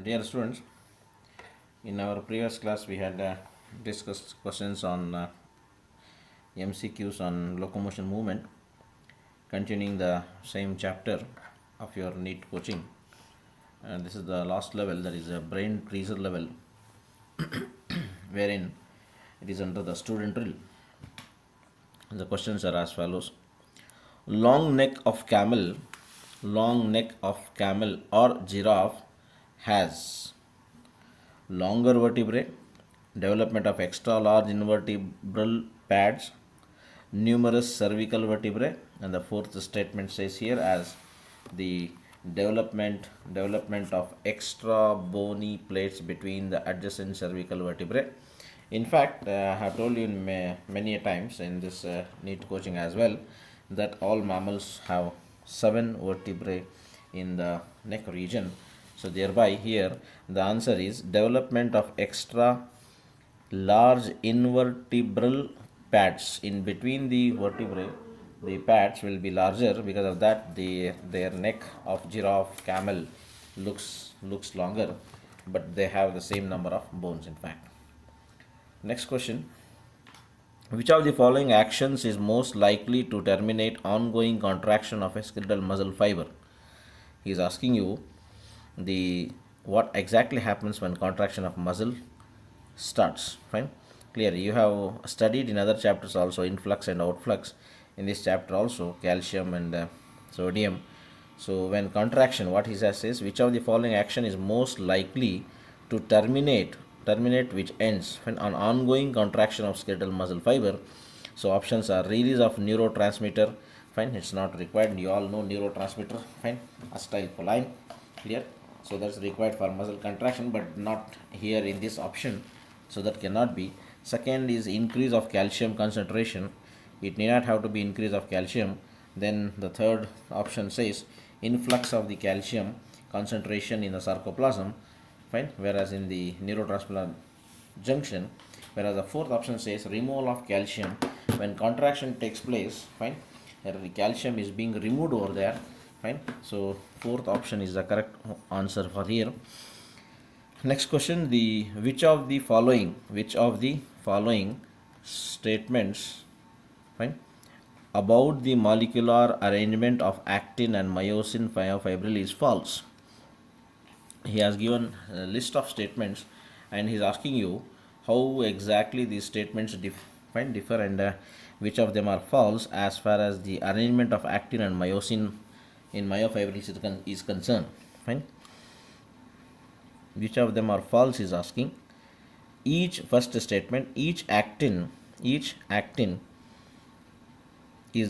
Dear students, in our previous class we had discussed questions on MCQs on locomotion movement, continuing the same chapter of your NEET coaching. And this is the last level, that is a brain freezer level, wherein it is under the student drill. The questions are as follows: long neck of camel, or giraffe has longer vertebrae, development of extra large invertebral pads, numerous cervical vertebrae, and the fourth statement says here as the development of extra bony plates between the adjacent cervical vertebrae. In fact, I have told you many a times in this NEET coaching as well that all mammals have 7 vertebrae in the neck region. So thereby here the answer is development of extra large invertebral pads in between the vertebrae. The pads will be larger, because of that their neck of giraffe, camel looks longer, but they have the same number of bones in fact. Next question: which of the following actions is most likely to terminate ongoing contraction of a skeletal muscle fiber? He is asking you the what exactly happens when contraction of muscle starts. Fine, clear. You have studied in other chapters also influx and outflux. In this chapter also calcium and sodium. So when contraction, what he says is which of the following action is most likely to terminate which ends when an ongoing contraction of skeletal muscle fiber. So options are release of neurotransmitter. Fine, it's not required. You all know neurotransmitter. Fine, acetylcholine. Clear. So that's required for muscle contraction, but not here in this option. So that cannot be. Second is increase of calcium concentration. It need not have to be increase of calcium. Then the third option says influx of the calcium concentration in the sarcoplasm. Fine, whereas in the neurotransmitter junction, whereas the fourth option says removal of calcium when contraction takes place. Fine, the calcium is being removed over there. Fine, so fourth option is the correct answer for here. Next question: which of the following statements, fine, about the molecular arrangement of actin and myosin myofibril is false? He has given a list of statements and he is asking you how exactly these statements differ and which of them are false as far as the arrangement of actin and myosin in myofibril is concerned. Fine, which of them are false is asking. First statement, each actin is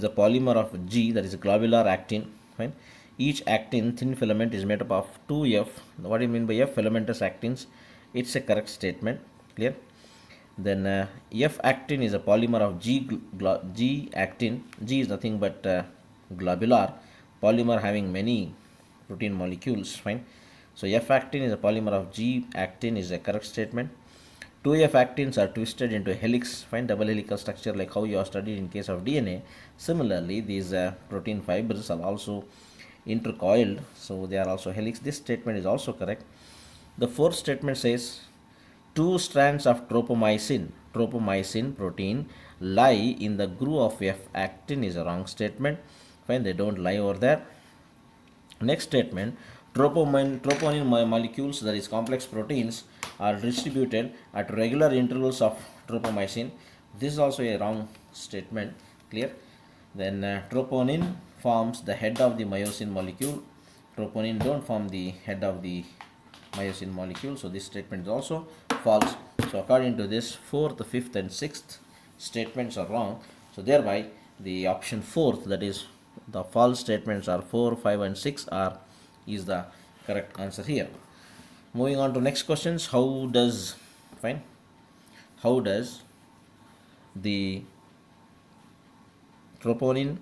the polymer of G, that is globular actin. Fine, each actin thin filament is made up of 2F. What do you mean by F? Filamentous actins. It's a correct statement. Clear. Then F actin is a polymer of G actin. G is nothing but globular polymer having many protein molecules. Fine, so F actin is a polymer of G actin is a correct statement. 2F actins are twisted into a helix. Fine, double helical structure like how you are studied in case of DNA. Similarly, these protein fibers are also intercoiled, so they are also helix. This statement is also correct. The fourth statement says 2 strands of tropomyosin protein lie in the groove of F actin is a wrong statement. Fine, they don't lie over there. Next statement, troponin molecules, that is complex proteins, are distributed at regular intervals of tropomyosin. This is also a wrong statement. Clear. Then troponin forms the head of the myosin molecule. Troponin don't form the head of the myosin molecule, so this statement is also false. So according to this, fourth, fifth and sixth statements are wrong. So thereby the option fourth, that is the false statements are 4, 5 and 6 is the correct answer here. Moving on to next questions. How does the tropomyosin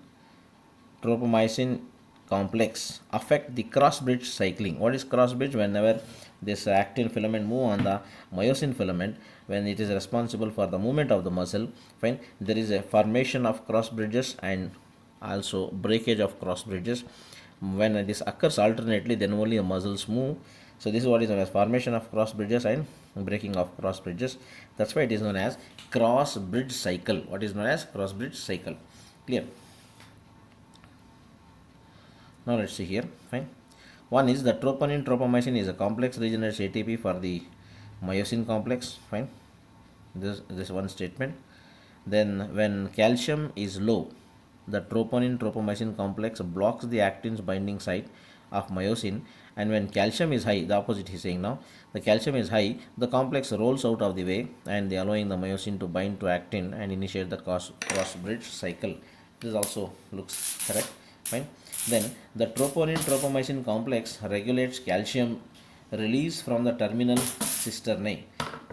complex affect the cross bridge cycling? What is cross bridge? Whenever this actin filament move on the myosin filament, when it is responsible for the movement of the muscle, fine, there is a formation of cross bridges and also breakage of cross bridges. When this occurs alternately, then only the muscles move. So this is what is known as formation of cross bridges and breaking of cross bridges. That's why it is known as cross bridge cycle. What is known as cross bridge cycle? Clear? Now let's see here. Fine. One is the troponin tropomyosin is a complex regenerates ATP for the myosin complex. Fine. This one statement. Then when calcium is low, the troponin tropomyosin complex blocks the actin's binding site of myosin, and when calcium is high, the opposite he's saying now, the calcium is high, the complex rolls out of the way and they allowing the myosin to bind to actin and initiate the cross bridge cycle. This also looks correct. Fine. Then the troponin tropomyosin complex regulates calcium release from the terminal cisternae.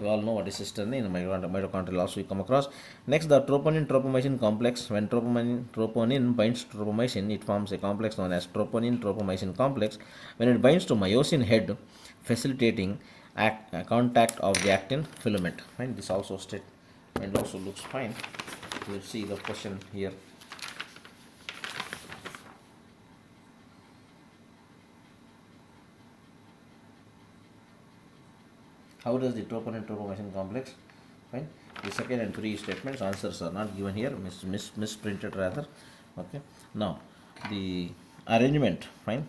We all know what is cisternae in mitochondrial also we come across. Next, the troponin tropomyosin complex. When troponin binds to tropomyosin, it forms a complex known as troponin tropomyosin complex. When it binds to myosin head, facilitating contact of the actin filament. Fine. This also state and also looks fine. We'll see the question here. How does the troponin tropomyosin complex? Fine. The second and three statements answers are not given here, misprinted rather. Okay. Now the arrangement. Fine.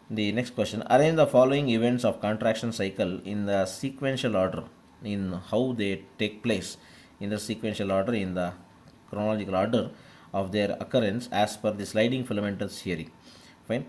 The next question: arrange the following events of contraction cycle in the sequential order in how they take place in the sequential order in the chronological order of their occurrence as per the sliding filamentous theory. Fine.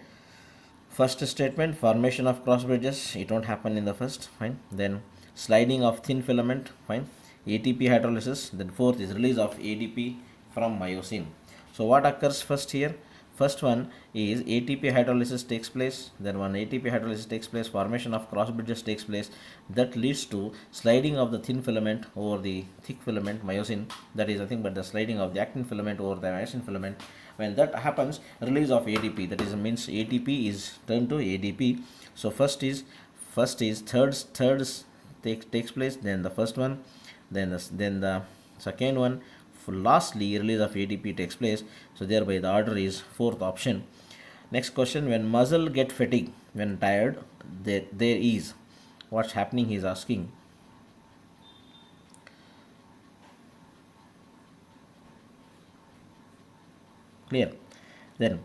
First statement, formation of cross bridges, it won't happen in the first. Fine. Then sliding of thin filament. Fine. ATP hydrolysis. Then fourth is release of ADP from myosin. So what occurs first here? First one is ATP hydrolysis takes place. Then when ATP hydrolysis takes place, formation of cross bridges takes place. That leads to sliding of the thin filament over the thick filament myosin. That is nothing but the sliding of the actin filament over the myosin filament. When that happens, release of ADP, that is means ATP is turned to ADP. So first is third takes place, then the first one, then the second one, lastly release of ADP takes place. So thereby the order is fourth option. Next question: when muscle get fatigue, when tired, there is what's happening, he is asking. Clear? Then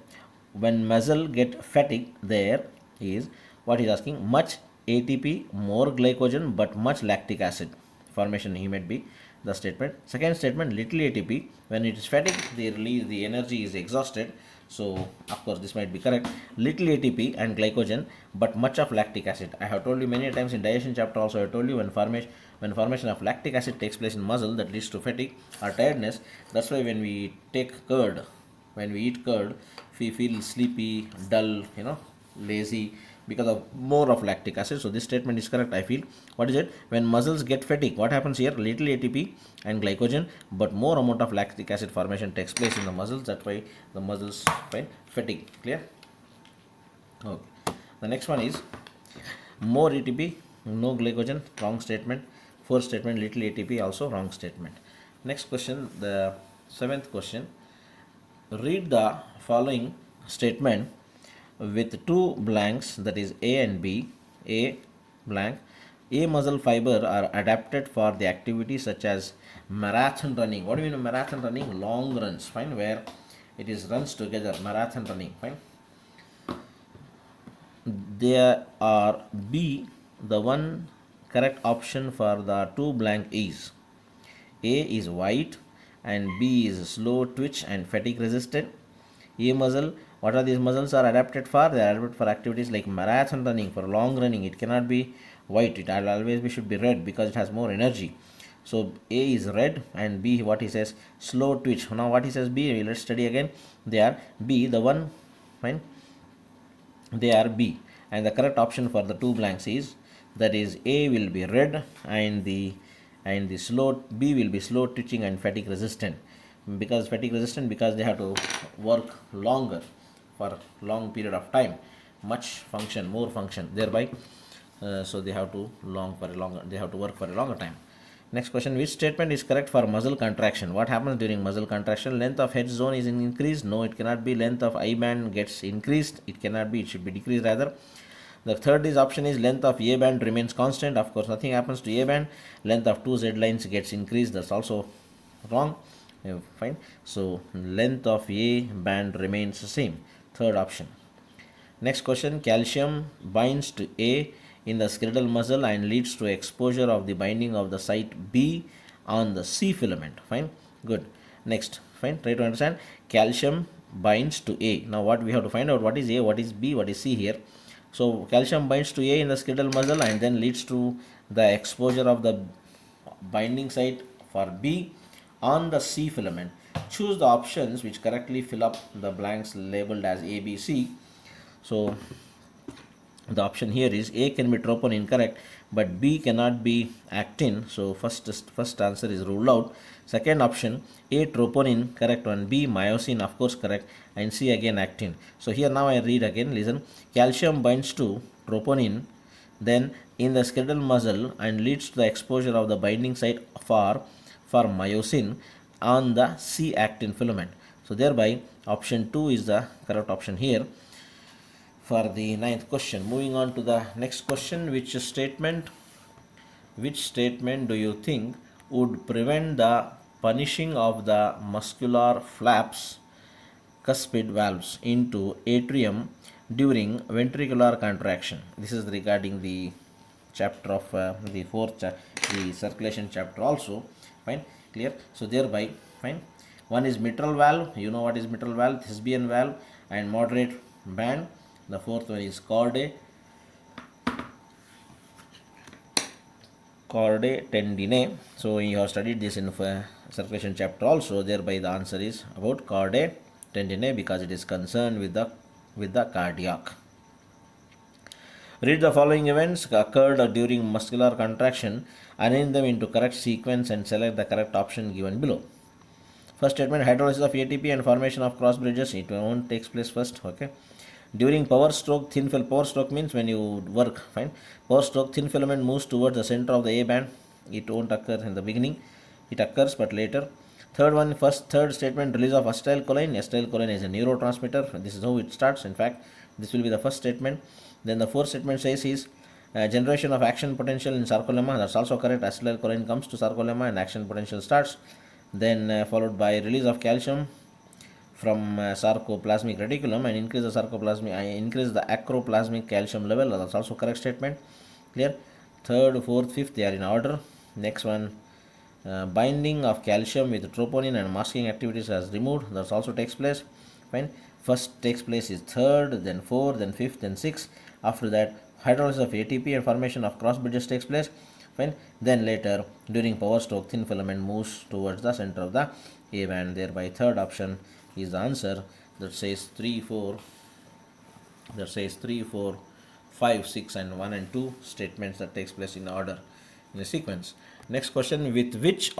when muscle get fatigue, there is what he is asking: much ATP, more glycogen, but much lactic acid formation. He might be the statement. Second statement: little ATP. When it is fatigue, the energy is exhausted. So of course this might be correct. Little ATP and glycogen, but much of lactic acid. I have told you many times in digestion chapter also. I told you when formation of lactic acid takes place in muscle, that leads to fatigue or tiredness. That's why when we take curd, when we eat curd, we feel sleepy, dull, lazy, because of more of lactic acid. So this statement is correct, I feel. What is it? When muscles get fatigue, what happens here? Little ATP and glycogen, but more amount of lactic acid formation takes place in the muscles. That's why the muscles find fatigue. Clear? Okay. The next one is more ATP, no glycogen. Wrong statement. Fourth statement, little ATP, also wrong statement. Next question, the seventh question. Read the following statement with two blanks, that is A and B. A blank: A muscle fiber are adapted for the activities such as marathon running. What do you mean marathon running? Long runs. Fine. Where it is runs together, marathon running. Fine. There are B, the one correct option for the two blank is A is white and B is slow twitch and fatigue resistant. A muscle, what are these muscles are adapted for? They are adapted for activities like marathon running, for long running. It cannot be white, it always should be red because it has more energy. So A is red and B, what he says, slow twitch. Now what he says B, let's study again. They are B, the one, fine. They are B, and the correct option for the two blanks is, that is A will be red and the slow B will be slow twitching and fatigue resistant. Because fatigue resistant, because they have to work longer for long period of time, much function, more function thereby. So they have to work for a longer time. Next question: which statement is correct for muscle contraction? What happens during muscle contraction? Length of head zone is increased. No, it cannot be. Length of I band gets increased. It cannot be. It should be decreased rather. The third is option is length of A band remains constant. Of course, nothing happens to A band. Length of two Z lines gets increased. That's also wrong. Fine. So length of A band remains the same. Third option. Next question, calcium binds to A in the skeletal muscle and leads to exposure of the binding of the site B on the C filament. Fine, good. Next, fine, try to understand. Calcium binds to A. Now what we have to find out, what is A, what is B, what is C here. So calcium binds to A in the skeletal muscle and then leads to the exposure of the binding site for B on the C filament. Choose the options which correctly fill up the blanks labeled as A, B, C. So the option here is A can be troponin, correct, but B cannot be actin. So first answer is ruled out. Second option, A troponin, correct one, B myosin, of course correct, and C again actin. So here now I read again, listen. Calcium binds to troponin then in the skeletal muscle and leads to the exposure of the binding site for myosin on the C actin filament. So thereby option 2 is the correct option here for the ninth question. Moving on to the next question, which statement do you think would prevent the punishing of the muscular flaps cuspid valves into atrium during ventricular contraction? This is regarding the chapter of the the circulation chapter also. Fine, clear. So thereby, fine, one is mitral valve, you know what is mitral valve, Thespian valve and moderate band. The fourth one is chordae tendineae. So you have studied this in circulation chapter also. Thereby the answer is about chordae tendineae because it is concerned with the cardiac. Read the following events occurred during muscular contraction, arrange them into correct sequence and select the correct option given below. First statement, hydrolysis of ATP and formation of cross bridges. It won't takes place first. Okay. During power stroke, power stroke means when you work, fine. Power stroke, thin filament moves towards the center of the A band. It won't occur in the beginning. It occurs but later. Third statement, release of acetylcholine. Acetylcholine is a neurotransmitter. This is how it starts. In fact, this will be the first statement. Then the fourth statement says is generation of action potential in sarcolemma. That's also correct. Acetylcholine comes to sarcolemma and action potential starts. Then followed by release of calcium from sarcoplasmic reticulum and increase the acroplasmic calcium level. That's also correct statement. Clear. Third, fourth, fifth, they are in order. Next one, binding of calcium with troponin and masking activities has removed. That also takes place. Fine. First takes place is third, then fourth, then fifth, then sixth. After that, hydrolysis of ATP and formation of cross bridges takes place. Fine. Then later, during power stroke, thin filament moves towards the center of the A band. Thereby, third option is the answer. That says 3, 4. That says 3, 4, 5, 6, and 1 and 2 statements that takes place in order in a sequence. Next question: with which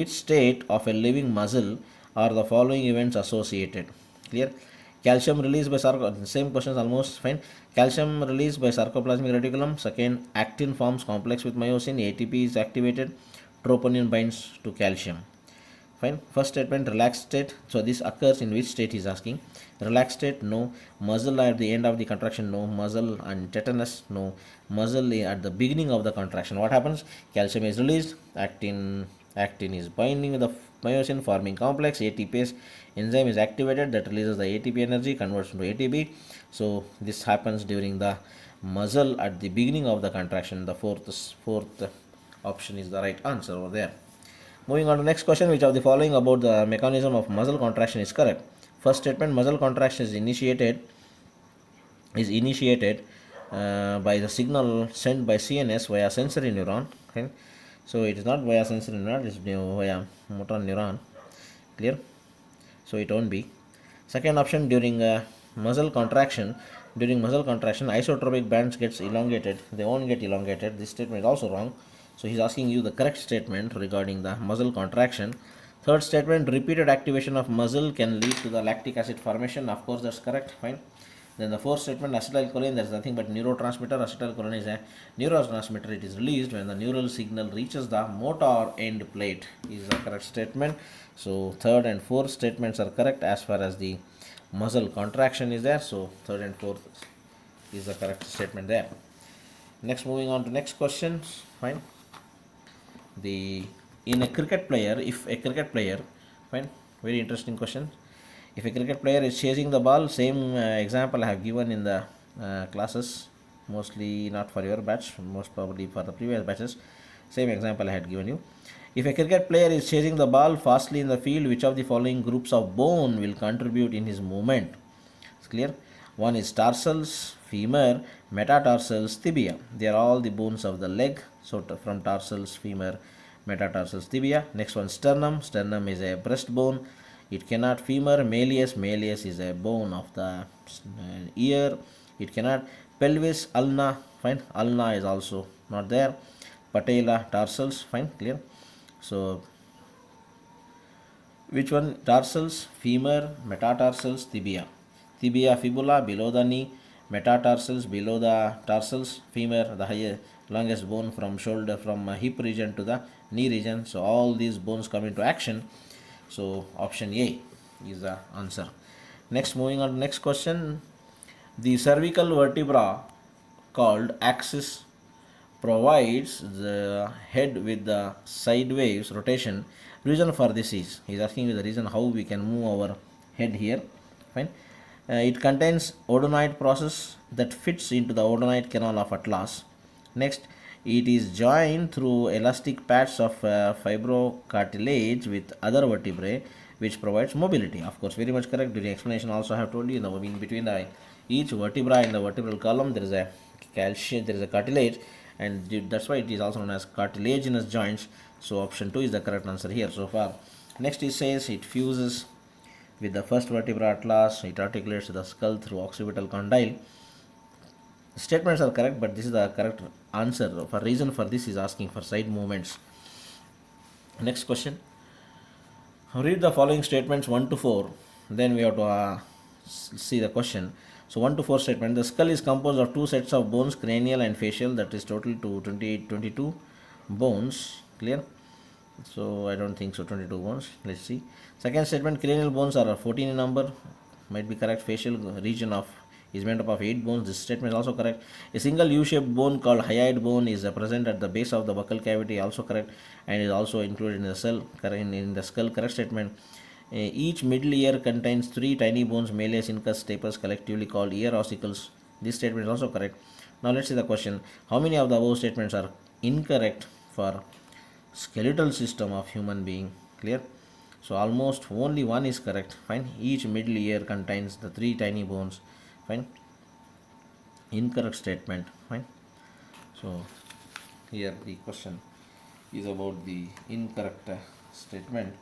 state of a living muscle are the following events associated? Clear. Calcium released by same questions almost, fine. Calcium released by sarcoplasmic reticulum. Second, actin forms complex with myosin. ATP is activated. Troponin binds to calcium. Fine. First statement, relaxed state. So this occurs in which state is asking. Relaxed state, no. Muscle at the end of the contraction, no. Muscle and tetanus, no. Muscle at the beginning of the contraction. What happens? Calcium is released. Actin is binding with the myosin, forming complex. ATPase enzyme is activated that releases the ATP energy, converts into ATP. So this happens during the muscle at the beginning of the contraction. The fourth option is the right answer over there. Moving on to next question, which of the following about the mechanism of muscle contraction is correct? First statement, muscle contraction is initiated by the signal sent by CNS via sensory neuron. Okay? So it is not via sensory neuron, it is via motor neuron. Clear? So it won't be. Second option, during muscle contraction, isotropic bands gets elongated. They won't get elongated. This statement is also wrong. So he's asking you the correct statement regarding the muscle contraction. Third statement, repeated activation of muscle can lead to the lactic acid formation. Of course, that's correct. Fine. Then the fourth statement, acetylcholine, there is nothing but neurotransmitter. Acetylcholine is a neurotransmitter. It is released when the neural signal reaches the motor end plate. Is the correct statement. So third and fourth statements are correct as far as the muscle contraction is there. So third and fourth is the correct statement there. Next, moving on to next question. Fine. The in a cricket player, if a cricket player, fine, very interesting question. If a cricket player is chasing the ball, same example I have given in the classes, mostly not for your batch, most probably for the previous batches. Same example I had given you. If a cricket player is chasing the ball fastly in the field, which of the following groups of bone will contribute in his movement? It's clear. One is tarsals, femur, metatarsals, tibia. They are all the bones of the leg. So from tarsals, femur, metatarsals, tibia. Next one, sternum. Sternum is a breastbone. It cannot femur. Malleus. Malleus is a bone of the ear. It cannot pelvis. Ulna. Fine. Ulna is also not there. Patella, tarsals. Fine. Clear. So which one? Tarsals, femur, metatarsals, tibia. Tibia, fibula below the knee, metatarsals below the tarsals, femur the highest, longest bone from shoulder, from hip region to the knee region. So all these bones come into action. So option A is the answer. Next, moving on to next question. The cervical vertebra called axis provides the head with the sideways rotation. Reason for this is, he is asking you the reason how we can move our head here. Fine. It contains odontoid process that fits into the odontoid canal of atlas. Next, it is joined through elastic pads of fibrocartilage with other vertebrae, which provides mobility. Of course, very much correct. During explanation also I have told you, in between the each vertebra in the vertebral column there is a calcium, there is a cartilage, and that's why it is also known as cartilaginous joints. So option 2 is the correct answer here so far. Next, it says it fuses with the first vertebra atlas. It articulates the skull through occipital condyle. Statements are correct, but this is the correct answer. For reason for this is asking for side movements. Next question. Read the following statements 1 to 4. Then we have to see the question. So 1 to 4 statement. The skull is composed of two sets of bones, cranial and facial. That is total to 22 bones. Clear? So I don't think so. 22 bones. Let's see. Second statement. Cranial bones are 14 in number. Might be correct. Facial region of is made up of 8 bones. This statement is also correct. A single U-shaped bone called hyoid bone is present at the base of the buccal cavity. Also correct, and is also included in the cell in the skull. Correct statement. Each middle ear contains 3 tiny bones, malleus, incus, stapes, collectively called ear ossicles. This statement is also correct. Now let's see the question. How many of the above statements are incorrect for skeletal system of human being? Clear? So almost only one is correct. Fine. Each middle ear contains the 3 tiny bones. Fine. Incorrect statement. Fine. So here the question is about the incorrect statement.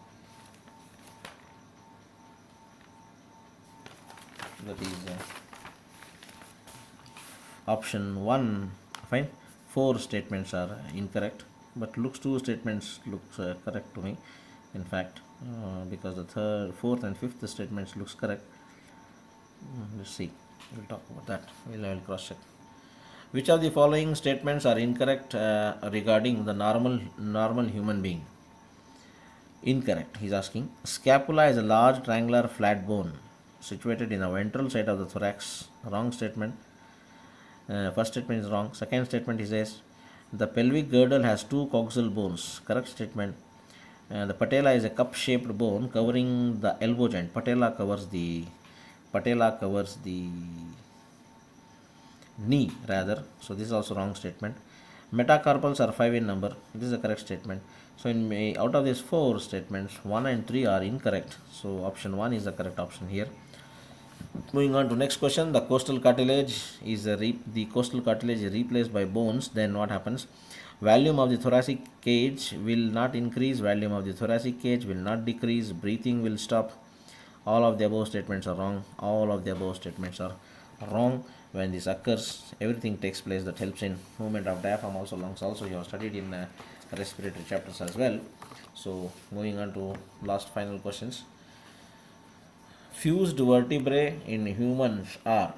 That is option 1. Fine. 4 statements are incorrect, but looks 2 statements looks correct to me. In fact, because the third, fourth, and fifth statements looks correct. Let's see. We'll talk about that. We'll cross check. Which of the following statements are incorrect regarding the normal human being? Incorrect. He's asking. Scapula is a large triangular flat bone situated in the ventral side of the thorax. Wrong statement. First statement is wrong. Second statement, he says the pelvic girdle has 2 coxal bones. Correct statement. The patella is a cup-shaped bone covering the elbow joint. Patella covers the knee rather. So this is also wrong statement. Metacarpals are 5 in number. This is the correct statement. So out of these 4 statements, 1 and 3 are incorrect. So option 1 is the correct option here. Moving on to next question. The costal cartilage is replaced by bones. Then what happens? Volume of the thoracic cage will not increase. Volume of the thoracic cage will not decrease. Breathing will stop. All of the above statements are wrong. All of the above statements are wrong. When this occurs, everything takes place that helps in movement of diaphragm, also lungs. Also, you have studied in respiratory chapters as well. So, moving on to last final questions. Fused vertebrae in humans are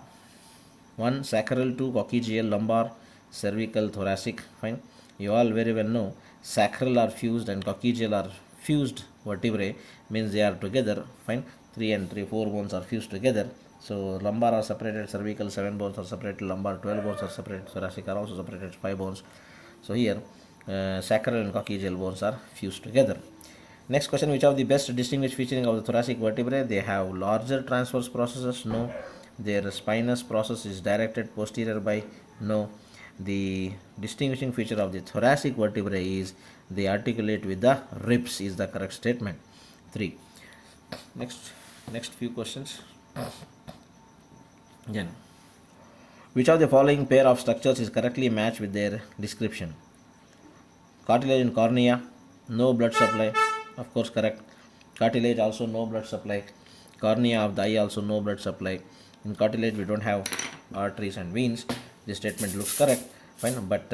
1. Sacral, 2. Coccygeal, lumbar, cervical, thoracic. Fine. You all very well know sacral are fused and coccygeal are fused vertebrae, means they are together. Fine. 3 and 4 bones are fused together. So lumbar are separated, cervical 7 bones are separated, lumbar 12 bones are separated, thoracic are also separated 5 bones. So here sacral and coccygeal bones are fused together. Next question, which of the best distinguished featuring of the thoracic vertebrae? They have larger transverse processes, no. Their spinous process is directed posterior by, no. The distinguishing feature of the thoracic vertebrae is they articulate with the ribs is the correct statement. 3. Next few questions. Again, which of the following pair of structures is correctly matched with their description? Cartilage in cornea, no blood supply, of course correct. Cartilage also no blood supply. Cornea of the eye also no blood supply. In cartilage we don't have arteries and veins. This statement looks correct, fine, but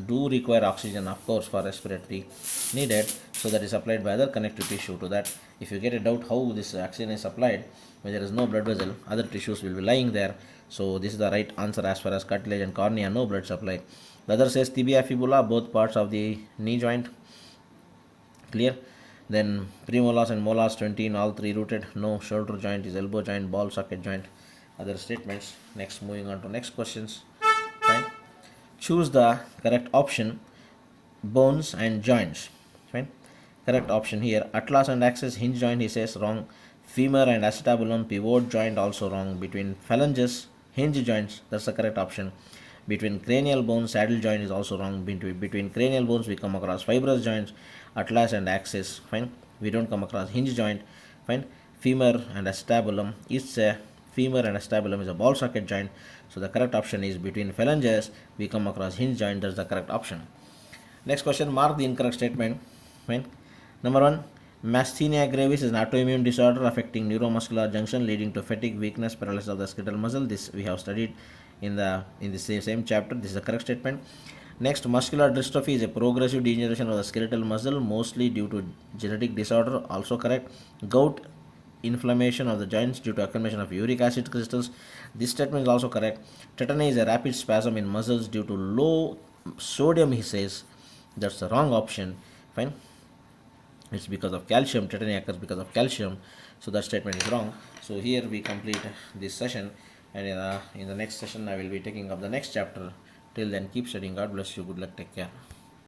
do require oxygen, of course, for respiratory needed, so that is supplied by other connective tissue to that. If you get a doubt how this oxygen is supplied, when there is no blood vessel, other tissues will be lying there. So this is the right answer as far as cartilage and cornea, no blood supply. The other says tibia, fibula, both parts of the knee joint. Clear? Then premolars and molars 20 in all three rooted. No. Shoulder joint is elbow joint, ball socket joint. Other statements. Next, moving on to next questions. Fine. Choose the correct option. Bones and joints. Fine. Correct option here. Atlas and axis hinge joint, he says wrong. Femur and acetabulum pivot joint also wrong. Between phalanges hinge joints, that's the correct option. Between cranial bones saddle joint is also wrong. Between cranial bones we come across fibrous joints, atlas and axis, fine. We don't come across hinge joint, fine. Femur and acetabulum is a femur and acetabulum is a ball socket joint, so the correct option is between phalanges we come across hinge joint, that's the correct option. Next question, mark the incorrect statement, fine. Number 1, Myasthenia gravis is an autoimmune disorder affecting neuromuscular junction leading to fatigue, weakness, paralysis of the skeletal muscle. This we have studied in the same chapter. This is the correct statement. Next, muscular dystrophy is a progressive degeneration of the skeletal muscle, mostly due to genetic disorder. Also correct. Gout, inflammation of the joints due to accumulation of uric acid crystals. This statement is also correct. Tetany is a rapid spasm in muscles due to low sodium, he says. That's the wrong option. Fine. It's because of calcium. Tetany occurs because of calcium. So that statement is wrong. So here we complete this session, and in the next session I will be taking up the next chapter. Till then, keep studying. God bless you. Good luck. Take care.